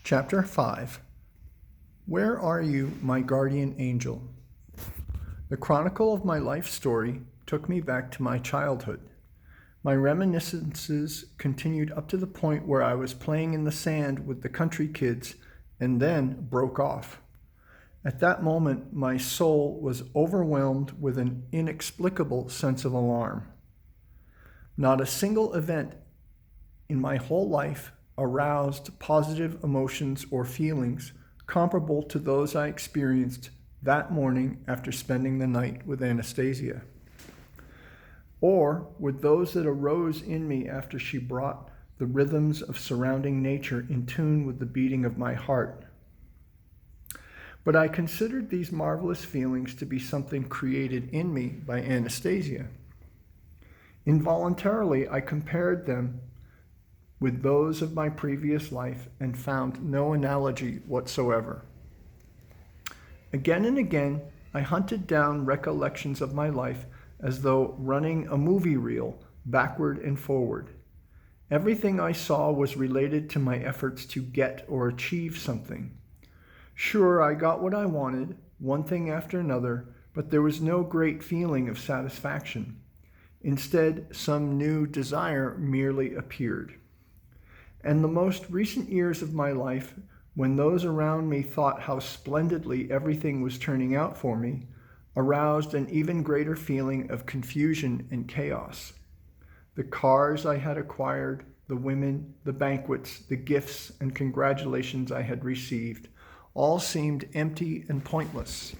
Chapter 5. Where are you, my guardian angel? The chronicle of my life story took me back to my childhood. My reminiscences continued up to the point where I was playing in the sand with the country kids and then broke off. At that moment, my soul was overwhelmed with an inexplicable sense of alarm. Not a single event in my whole life aroused positive emotions or feelings comparable to those I experienced that morning after spending the night with Anastasia, or with those that arose in me after she brought the rhythms of surrounding nature in tune with the beating of my heart. But I considered these marvelous feelings to be something created in me by Anastasia. Involuntarily, I compared them with those of my previous life and found no analogy whatsoever. Again and again, I hunted down recollections of my life as though running a movie reel backward and forward. Everything I saw was related to my efforts to get or achieve something. Sure, I got what I wanted, one thing after another, but there was no great feeling of satisfaction. Instead, some new desire merely appeared. And the most recent years of my life, when those around me thought how splendidly everything was turning out for me, aroused an even greater feeling of confusion and chaos. The cars I had acquired, the women, the banquets, the gifts and congratulations I had received, all seemed empty and pointless.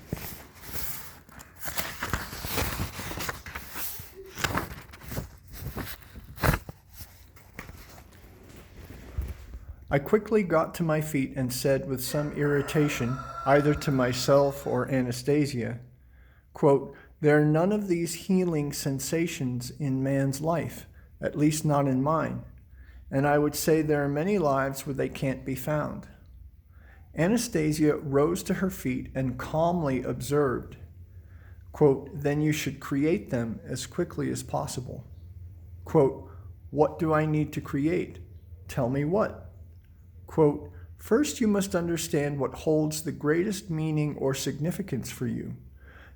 I quickly got to my feet and said with some irritation, either to myself or Anastasia, quote, "There are none of these healing sensations in man's life, at least not in mine, and I would say there are many lives where they can't be found." Anastasia rose to her feet and calmly observed, quote, "Then you should create them as quickly as possible." Quote, "What do I need to create? Tell me what?" Quote, "First you must understand what holds the greatest meaning or significance for you.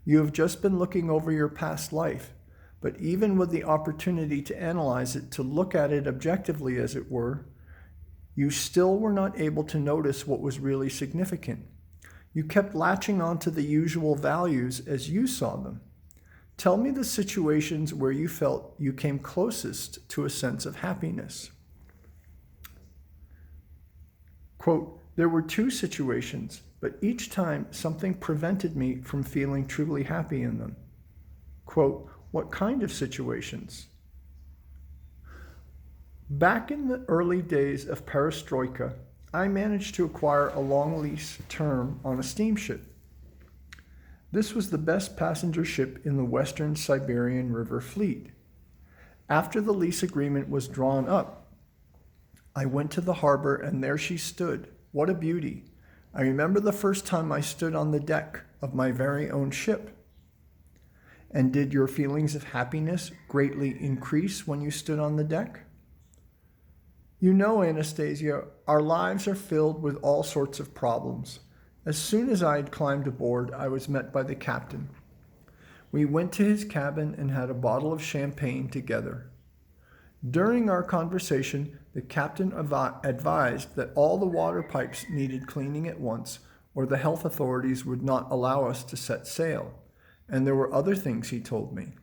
You have just been looking over your past life, but even with the opportunity to analyze it, to look at it objectively as it were, you still were not able to notice what was really significant. You kept latching on to the usual values as you saw them. Tell me the situations where you felt you came closest to a sense of happiness." Quote, "There were two situations, but each time something prevented me from feeling truly happy in them." Quote, "What kind of situations?" "Back in the early days of perestroika, I managed to acquire a long lease term on a steamship. This was the best passenger ship in the Western Siberian River Fleet. After the lease agreement was drawn up, I went to the harbor and there she stood. What a beauty. I remember the first time I stood on the deck of my very own ship." "And did your feelings of happiness greatly increase when you stood on the deck?" "You know, Anastasia, our lives are filled with all sorts of problems. As soon as I had climbed aboard, I was met by the captain. We went to his cabin and had a bottle of champagne together. During our conversation, the captain advised that all the water pipes needed cleaning at once, or the health authorities would not allow us to set sail. And there were other things he told me.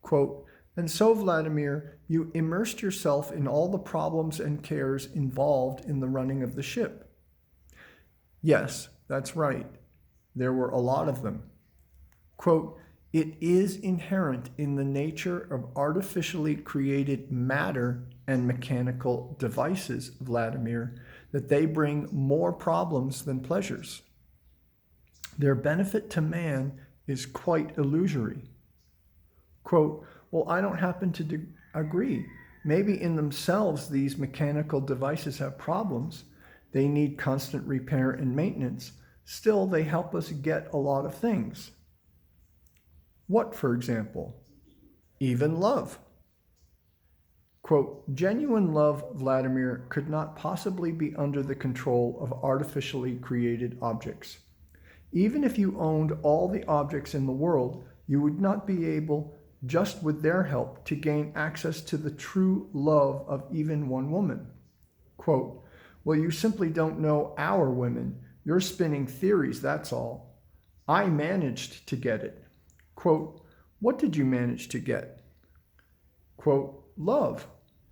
Quote, "And so, Vladimir, you immersed yourself in all the problems and cares involved in the running of the ship." "Yes, that's right. There were a lot of them." Quote, "It is inherent in the nature of artificially created matter and mechanical devices, Vladimir, that they bring more problems than pleasures. Their benefit to man is quite illusory." Quote, "Well, I don't happen to agree. Maybe in themselves these mechanical devices have problems. They need constant repair and maintenance. Still, they help us get a lot of things." "What, for example?" "Even love." Quote, genuine love, Vladimir, could not possibly be under the control of artificially created objects. Even if you owned all the objects in the world, you would not be able, just with their help, to gain access to the true love of even one woman. Quote, well, you simply don't know our women. You're spinning theories, that's all. I managed to get it. Quote, what did you manage to get? Quote, love.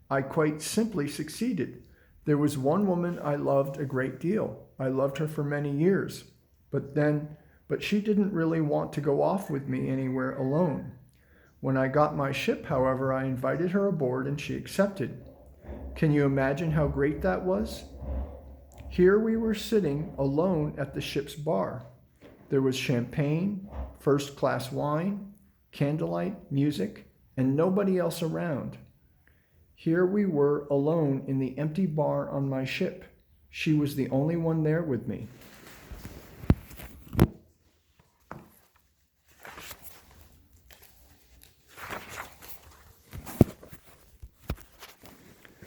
I quite simply succeeded. There was one woman I loved a great deal. I loved her for many years. But she didn't really want to go off with me anywhere alone. When I got my ship, however, I invited her aboard and she accepted. Can you imagine how great that was? Here we were sitting alone at the ship's bar. There was champagne, first-class wine, candlelight, music, and nobody else around. Here we were alone in the empty bar on my ship. She was the only one there with me.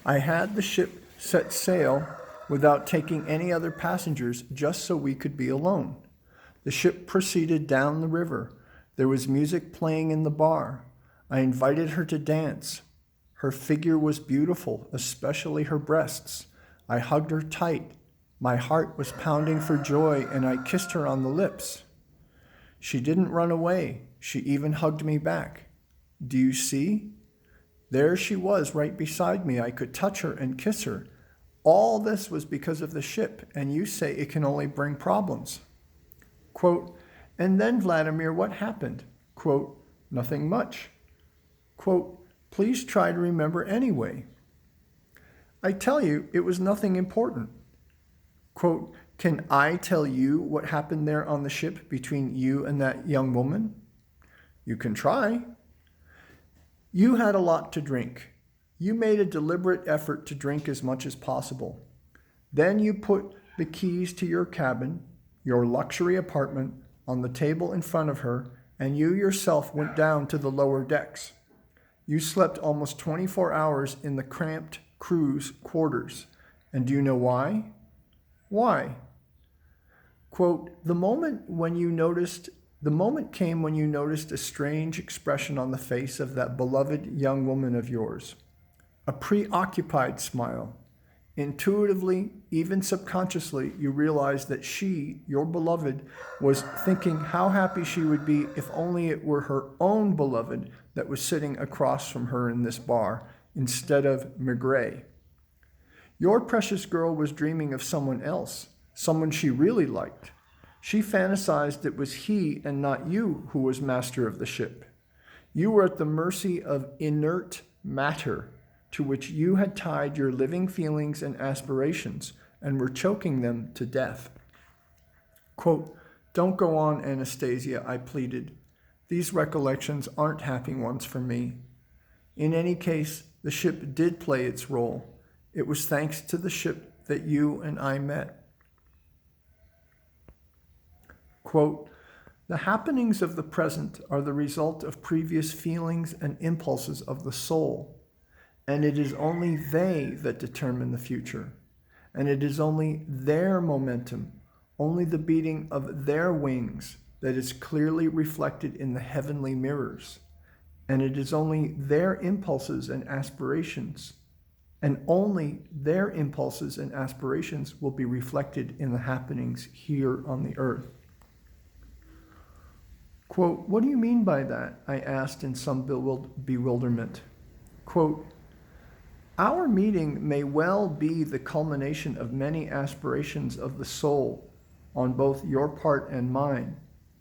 I had the ship set sail without taking any other passengers, just so we could be alone. The ship proceeded down the river. There was music playing in the bar. I invited her to dance. Her figure was beautiful, especially her breasts. I hugged her tight. My heart was pounding for joy, and I kissed her on the lips. She didn't run away. She even hugged me back. Do you see? There she was right beside me. I could touch her and kiss her. All this was because of the ship, and you say it can only bring problems. Quote, and then, Vladimir, what happened? Quote, nothing much. Quote, please try to remember anyway. I tell you, it was nothing important. Quote, can I tell you what happened there on the ship between you and that young woman? You can try. You had a lot to drink. You made a deliberate effort to drink as much as possible. Then you put the keys to your cabin, your luxury apartment, on the table in front of her, and you yourself went down to the lower decks. You slept almost 24 hours in the cramped crew's quarters. And do you know why? Why? Quote, the moment came when you noticed a strange expression on the face of that beloved young woman of yours. A preoccupied smile. Intuitively, even subconsciously, you realized that she, your beloved, was thinking how happy she would be if only it were her own beloved that was sitting across from her in this bar, instead of Maigret. Your precious girl was dreaming of someone else, someone she really liked. She fantasized it was he and not you who was master of the ship. You were at the mercy of inert matter, to which you had tied your living feelings and aspirations and were choking them to death. Quote, don't go on, Anastasia, I pleaded. These recollections aren't happy ones for me. In any case, the ship did play its role. It was thanks to the ship that you and I met. Quote, the happenings of the present are the result of previous feelings and impulses of the soul. And it is only they that determine the future. And it is only their momentum, only the beating of their wings that is clearly reflected in the heavenly mirrors. And it is only their impulses and aspirations, and only their impulses and aspirations will be reflected in the happenings here on the earth. Quote, what do you mean by that? I asked in some bewilderment. Quote, our meeting may well be the culmination of many aspirations of the soul on both your part and mine,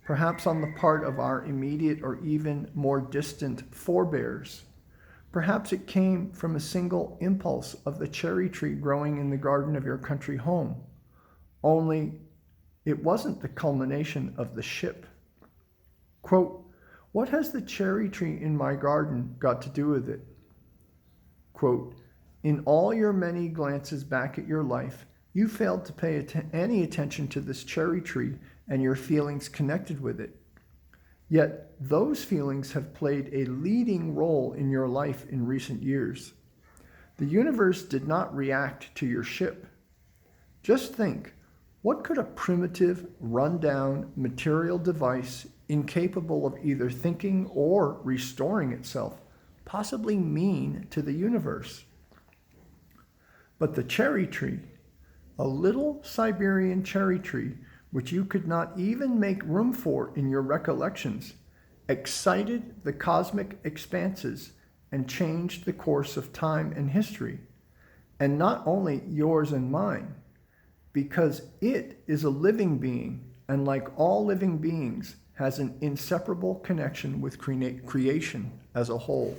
perhaps on the part of our immediate or even more distant forebears. Perhaps it came from a single impulse of the cherry tree growing in the garden of your country home. Only it wasn't the culmination of the ship. Quote, what has the cherry tree in my garden got to do with it? Quote, in all your many glances back at your life, you failed to pay any attention to this cherry tree and your feelings connected with it. Yet those feelings have played a leading role in your life in recent years. The universe did not react to your ship. Just think, what could a primitive, run-down material device incapable of either thinking or restoring itself possibly mean to the universe? But the cherry tree, a little Siberian cherry tree, which you could not even make room for in your recollections, excited the cosmic expanses and changed the course of time and history, and not only yours and mine, because it is a living being, and like all living beings, has an inseparable connection with creation as a whole.